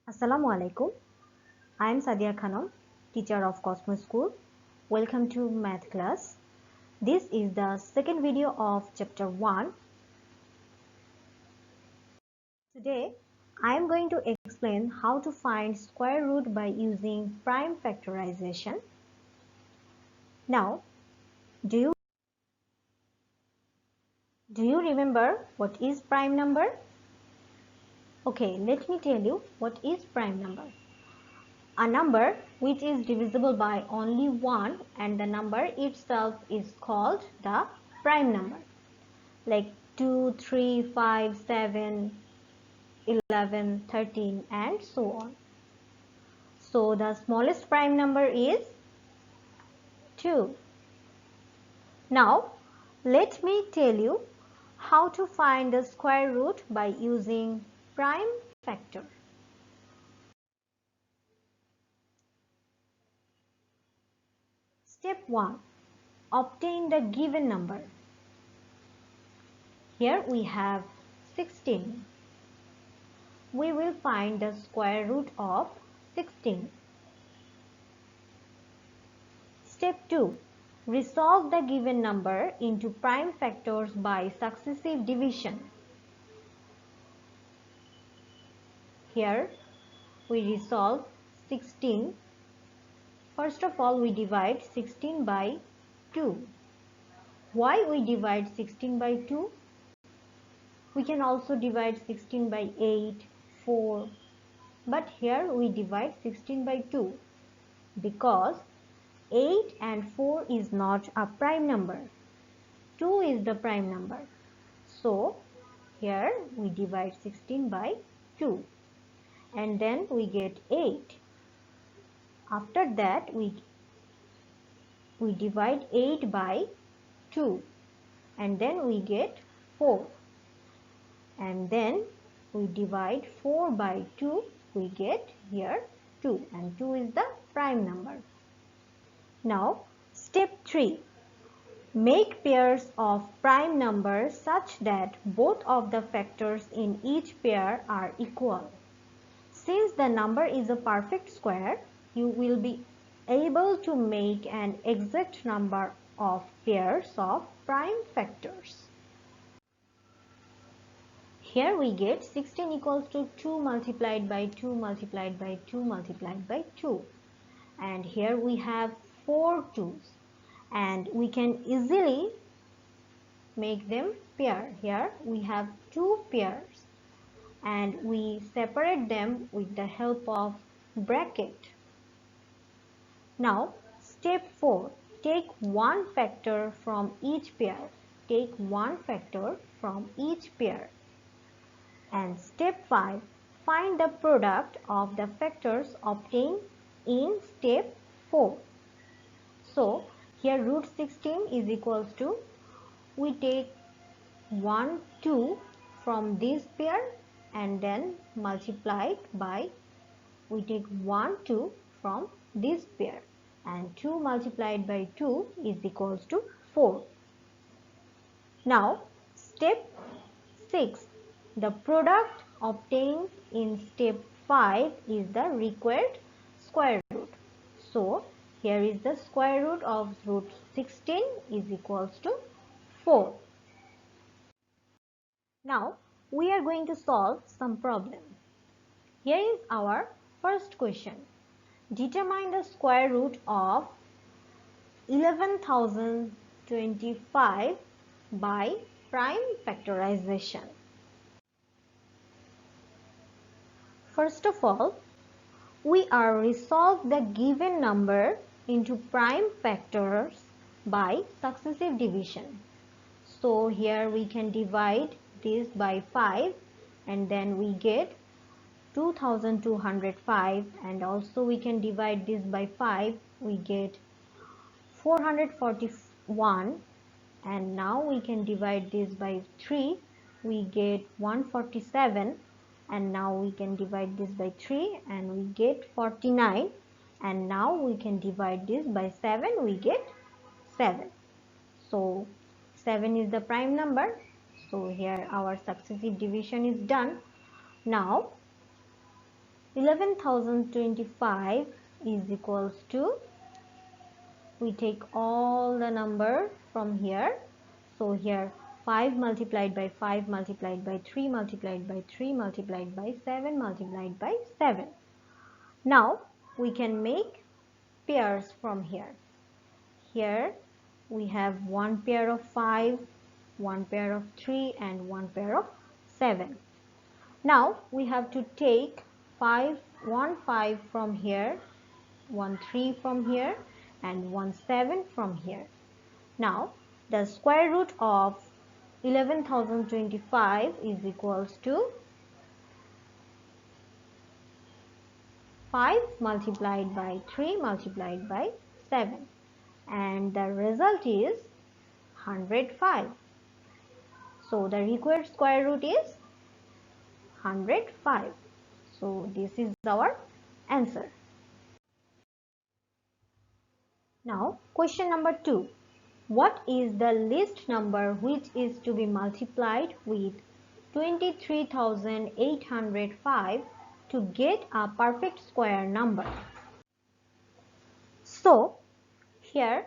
Assalamu alaikum. I am Sadia Khanam, teacher of Cosmos School. Welcome to math class. This is the second video of chapter 1. Today I am going to explain how to find square root by using prime factorization. Now, do you remember what is prime number? Okay, let me tell you what is prime number. A number which is divisible by only 1 and the number itself is called the prime number, like 2, 3, 5, 7, 11, 13 and so on. So the smallest prime number is 2. Now let me tell you how to find the square root by using prime factor. Step 1. Obtain the given number. Here we have 16. We will find the square root of 16. Step 2. Resolve the given number into prime factors by successive division. Here we resolve 16. First of all, we divide 16 by 2. Why we divide 16 by 2? We can also divide 16 by 8, 4. But here we divide 16 by 2 because 8 and 4 is not a prime number. 2 is the prime number. So here we divide 16 by 2 and then we get 8. After that we divide 8 by 2 and then we get 4. And then we divide 4 by 2, we get here 2 and 2 is the prime number. Now step 3. Make pairs of prime numbers such that both of the factors in each pair are equal. Since the number is a perfect square, you will be able to make an exact number of pairs of prime factors. Here we get 16 equals to 2 multiplied by 2 multiplied by 2 multiplied by 2. And here we have 4 2's. And we can easily make them pair. Here we have 2 pairs. And we separate them with the help of bracket. Now step 4. Take one factor from each pair. Take one factor from each pair. And step 5. Find the product of the factors obtained in step 4. So here root 16 is equals to, we take 1, 2 from this pair and then multiply by, we take 1, 2 from this pair and 2 multiplied by 2 is equals to 4. Now step 6. The product obtained in step 5 is the required square root. So here is the square root of root 16 is equals to 4. Now we are going to solve some problem. Here is our first question. Determine the square root of 11,025 by prime factorization. First of all, we are resolve the given number into prime factors by successive division. So here we can divide this by 5 and then we get 2205, and also we can divide this by 5, we get 441, and now we can divide this by 3, we get 147, and now we can divide this by 3 and we get 49, and now we can divide this by 7, we get 7. So 7 is the prime number. So here our successive division is done. Now 11,025 is equals to, we take all the number from here. So here 5 multiplied by 5 multiplied by 3 multiplied by 3 multiplied by 7 multiplied by 7. Now we can make pairs from here. Here we have one pair of 5, one pair of 3 and one pair of 7. Now we have to take 1 5 from here, 1 3 from here and 1 7 from here. Now the square root of 11,025 is equals to 5 multiplied by 3 multiplied by 7, and the result is 105. So the required square root is 105. So this is our answer. Now question number 2. What is the least number which is to be multiplied with 23,805 to get a perfect square number? So here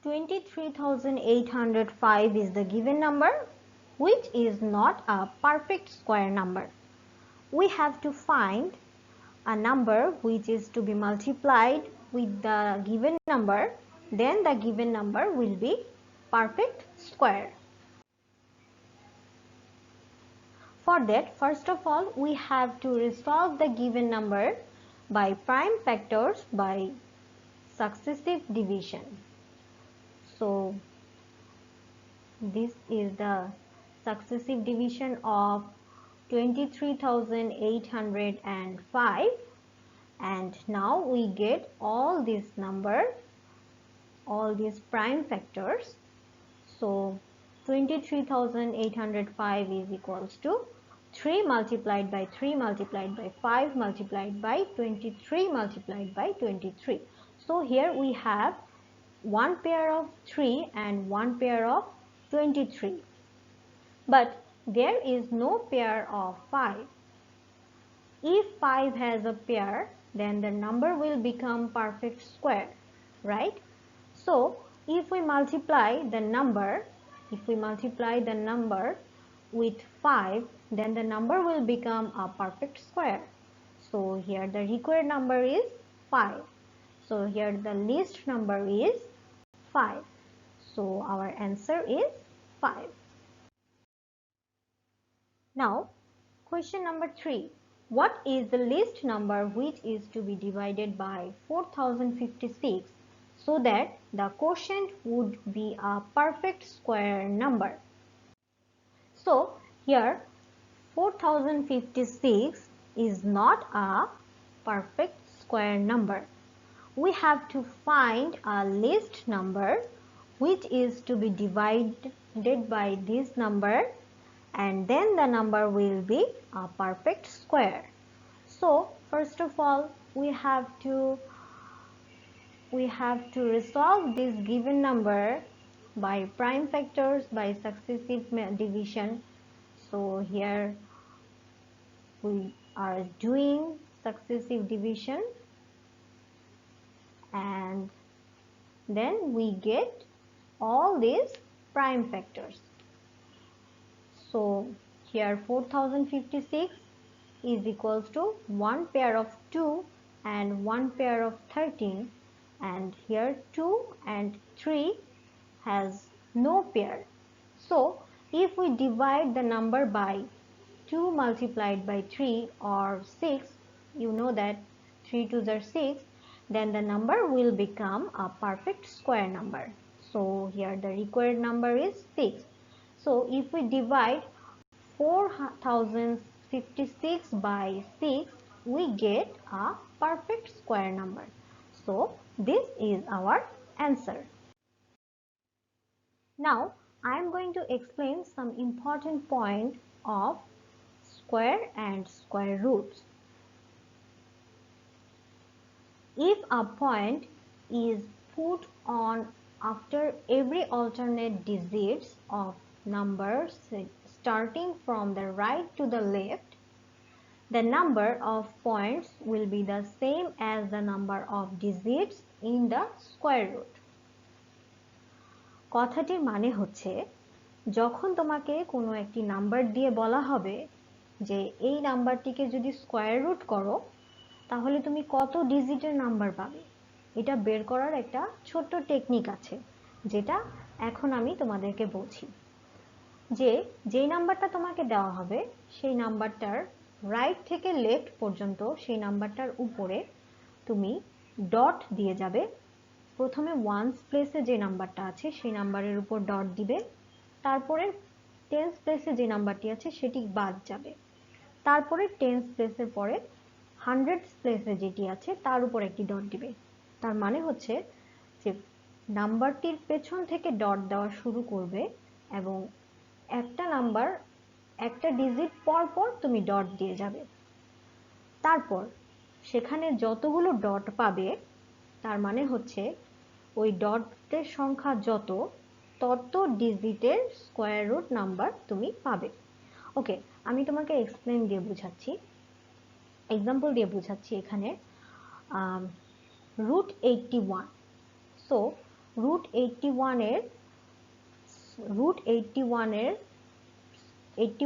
23,805 is the given number, which is not a perfect square number. We have to find a number which is to be multiplied with the given number, then the given number will be perfect square. For that, first of all, we have to resolve the given number by prime factors by successive division. So this is the successive division of 23,805, and now we get all these number, all these prime factors. So 23,805 is equals to 3 multiplied by 3 multiplied by 5 multiplied by 23 multiplied by 23. So here we have one pair of 3 and one pair of 23. But there is no pair of 5. If 5 has a pair, then the number will become perfect square, right? So if we multiply the number with 5, then the number will become a perfect square. So here the required number is 5. So here the least number is 5. So our answer is 5. Now question number 3. What is the least number which is to be divided by 4056 so that the quotient would be a perfect square number? So here 4056 is not a perfect square number. We have to find a least number which is to be divided by this number, and then the number will be a perfect square. So first of all, we have to resolve this given number by prime factors by successive division. So here we are doing successive division, and then we get all these prime factors. So here 4056 is equals to one pair of 2 and one pair of 13, and here 2 and 3 has no pair. So if we divide the number by 2 multiplied by 3 or 6, you know that 3 2s are 6, then the number will become a perfect square number. So here the required number is 6. So if we divide 4056 by 6, we get a perfect square number. So this is our answer. Now I am going to explain some important point of square and square roots. If a point is put on after every alternate digits of numbers starting from the right to the left, the number of points will be the same as the number of digits in the square root. কথাটির মানে হচ্ছে যখন তোমাকে কোনো একটি number দিয়ে বলা হবে যে এই নাম্বারটিকে যদি স্কয়ার রুট করো তাহলে তুমি কত ডিজিটের নাম্বার পাবে, এটা বের করার একটা ছোট্ট টেকনিক আছে যেটা এখন আমি তোমাদেরকে বলছি। যেই নাম্বারটা তোমাকে দেওয়া হবে সেই নাম্বারটার রাইট থেকে লেফট পর্যন্ত সেই নাম্বারটার উপরে তুমি ডট দিয়ে যাবে। প্রথমে ওয়ান্স প্লেসে যে নাম্বারটা আছে সেই নাম্বারের উপর ডট দিবে, তারপরে টেন্স প্লেসে যে নাম্বারটি আছে সেটি বাদ যাবে, তারপরে টেন্স প্লেসের পরে হান্ড্রেডস প্লেসে যেটি আছে তার উপর একটি ডট দিবে। তার মানে হচ্ছে যে নাম্বারটির পেছন থেকে ডট দেওয়া শুরু করবে এবং একটা নাম্বার একটা ডিজিট পর পর তুমি ডট দিয়ে যাবে। তারপর সেখানে যতগুলো ডট পাবে তার মানে হচ্ছে ওই ডটের সংখ্যা যত তত ডিজিটের স্কয়ার রুট নাম্বার তুমি পাবে। ওকে, আমি তোমাকে এক্সপ্লেন দিয়ে বোঝাচ্ছি, এক্সাম্পল দিয়ে বোঝাচ্ছি। এখানে রুট 81, সো রুট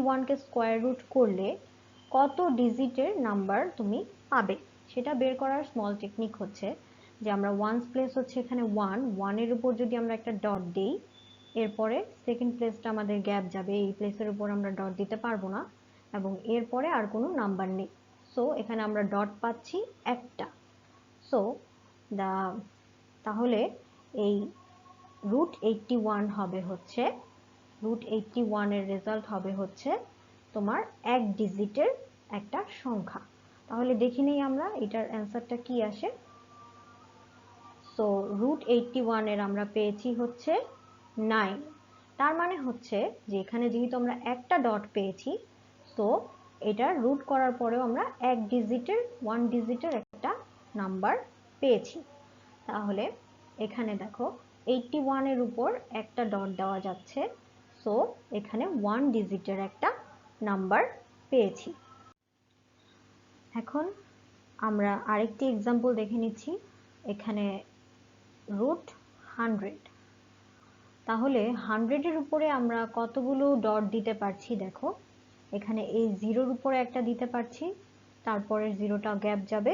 81কে স্কয়ার রুট করলে কত ডিজিটের নাম্বার তুমি পাবে সেটা বের করার স্মল টেকনিক হচ্ছে যে আমরা ওয়ান্স প্লেস হচ্ছে এখানে 1 এর উপর যদি আমরা একটা ডট দিই, এরপরে সেকেন্ড প্লেসটা আমাদের গ্যাপ যাবে, এই প্লেসের উপর আমরা ডট দিতে পারবো না এবং এরপরে আর কোনো নাম্বার নেই, সো এখানে আমরা ডট পাচ্ছি একটা। সো তাহলে এই রুট 81 হবে হচ্ছে রুট 81 এর রেজাল্ট হবে হচ্ছে তোমার এক ডিজিটের একটা সংখ্যা। তাহলে দেখে নেই আমরা এটার অ্যান্সারটা কি আসে। সো রুট 81 এর আমরা পেয়েছি হচ্ছে 9। তার মানে হচ্ছে যে এখানে যেহেতু আমরা একটা ডট পেয়েছি, সো এটা রুট করার পরেও আমরা এক ডিজিটের একটা নাম্বার পেয়েছি। তাহলে এখানে দেখো 81 এর উপর একটা ডট দেওয়া যাচ্ছে, সো এখানে 1 ডিজিটের একটা নাম্বার পেয়েছি। এখন আমরা আরেকটি এক্সাম্পল দেখে নিচ্ছি। এখানে রুট 100, তাহলে 100 এর উপরে আমরা কতগুলো ডট দিতে পারছি দেখো। এখানে এই জিরোর উপরে একটা দিতে পারছি, তারপরে জিরোটা গ্যাপ যাবে,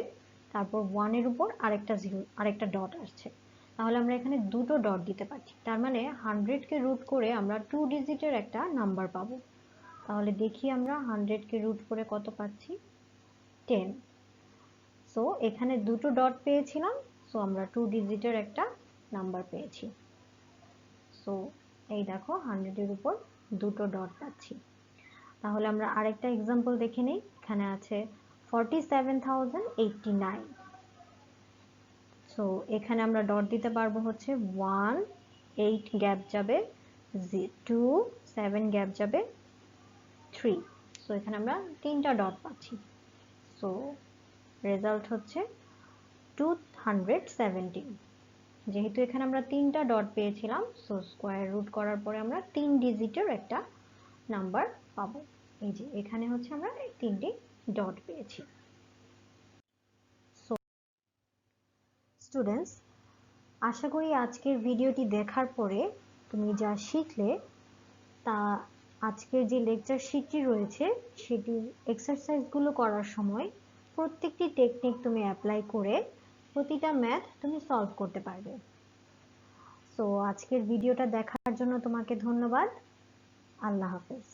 তারপর 1 এর উপর আরেকটা ডট আসছে, তাহলে আমরা এখানে দুটো ডট দিতে পারছি। তার মানে 100কে রুট করে আমরা 2 ডিজিটের একটা নাম্বার পাবো। তাহলে দেখি আমরা 100কে রুট করে কত পাচ্ছি, 10। সো এখানে দুটো ডট পেয়েছিলাম, সো আমরা 2 ডিজিটের একটা নাম্বার পেয়েছি। সো এই দেখো 100 এর উপর দুটো ডট পাচ্ছি। তাহলে আমরা আরেকটা এক্সাম্পল দেখে নেই। এখানে আছে 47,089, সো এখানে আমরা ডট দিতে পারবো হচ্ছে 1, 8 গ্যাপ যাবে, 2, 7 গ্যাপ যাবে, 3, সো এখানে আমরা তিনটা ডট পাচ্ছি। সো রেজাল্ট হচ্ছে 217। যেহেতু এখানে আমরা তিনটা ডট পেয়েছিলাম, সো স্কয়ার রুট করার পরে আমরা 3 ডিজিটের একটা নাম্বার পাবো। এই যে এখানে হচ্ছে আমরা তিনটি ডট পেয়েছি। সো স্টুডেন্টস, আশা করি আজকের ভিডিওটি দেখার পরে তুমি যা শিখলে তা আজকের যে লেকচার শিটটি রয়েছে সেটির এক্সারসাইজগুলো করার সময় প্রত্যেকটি টেকনিক তুমি অ্যাপ্লাই করে প্রতিটা ম্যাথ তুমি সলভ করতে পারবে। সো আজকের ভিডিওটা দেখার জন্য তোমাকে ধন্যবাদ। আল্লাহ হাফেজ।